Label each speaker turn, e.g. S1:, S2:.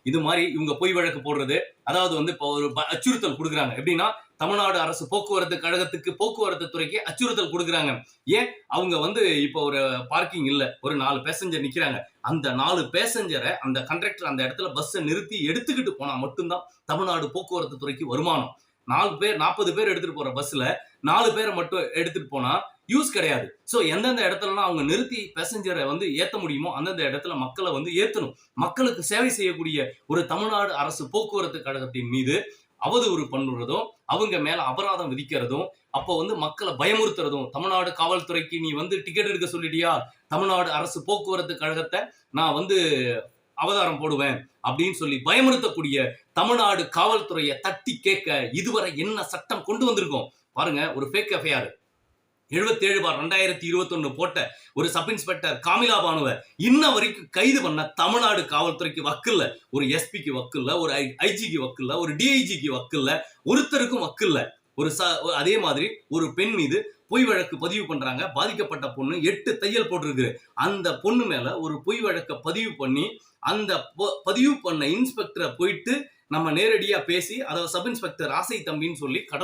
S1: இது மாதிரி இவங்க பொய் வழக்கு போடுறது, அதாவது இப்போ ஒரு அச்சுறுத்தல் கொடுக்குறாங்க. எப்படின்னா தமிழ்நாடு அரசு போக்குவரத்து கழகத்துக்கு போக்குவரத்து துறைக்கு அச்சுறுத்தல் கொடுக்குறாங்க. ஏன் அவங்க இப்போ ஒரு பார்க்கிங் இல்ல, ஒரு 4 பேசஞ்சர் நிக்கிறாங்க. அந்த 4 பேசஞ்சரை அந்த கண்டக்டர் அந்த இடத்துல பஸ்ஸை நிறுத்தி எடுத்துக்கிட்டு போனா மட்டும்தான் தமிழ்நாடு போக்குவரத்து துறைக்கு வருமானம். 4 பேர் 40 பேர் எடுத்துட்டு போற பஸ்ல 4 பேரை மட்டும் எடுத்துட்டு போனா யூஸ் கிடையாது. சோ எந்தெந்த இடத்துலலாம் அவங்க நிறுத்தி பேசஞ்சரை ஏத்த முடியுமோ அந்தந்த இடத்துல மக்களை ஏத்தணும். மக்களுக்கு சேவை செய்யக்கூடிய ஒரு தமிழ்நாடு அரசு போக்குவரத்து கழகத்தின் மீது அவதூறு பண்ணுறதும், அவங்க மேல அபராதம் விதிக்கிறதும், அப்போ மக்களை பயமுறுத்துறதும், தமிழ்நாடு காவல்துறைக்கு நீ டிக்கெட் எடுக்க சொல்லிட்டியா, தமிழ்நாடு அரசு போக்குவரத்து கழகத்தை நான் அவதாரம் போடுவேன் அப்படின்னு சொல்லி பயமுறுத்தக்கூடிய தமிழ்நாடு காவல்துறையை தட்டி கேட்க இதுவரை என்ன சட்டம் கொண்டு வந்திருக்கோம் பாருங்க. ஒரு ஃபேக் எஃப்ஐஆர் 77/2021 போட்ட ஒரு சப் இன்ஸ்பெக்டர் காமிலா பானுவை இன்ன வரைக்கும் கைது பண்ண தமிழ்நாடு காவல்துறைக்கு வக்கில்ல. ஒரு எஸ்பிக்கு வக்கில்ல, ஒரு ஐஜிக்கு வக்கில்ல, ஒரு டிஐஜிக்கு வக்கில்ல, ஒருத்தருக்கும் வக்கில்ல. அதே மாதிரி ஒரு பெண் மீது பொய் வழக்கு பதிவு பண்றாங்க. பாதிக்கப்பட்ட பொண்ணு 8 தையல் போட்டிருக்கு. அந்த பொண்ணு மேல ஒரு பொய் வழக்க பதிவு பண்ணி அந்த பதிவு பண்ண இன்ஸ்பெக்டரை போயிட்டு நம்ம நேரடியா பேசி, அதாவது சப் இன்ஸ்பெக்டர் ஆசை தம்பின்னு சொல்லி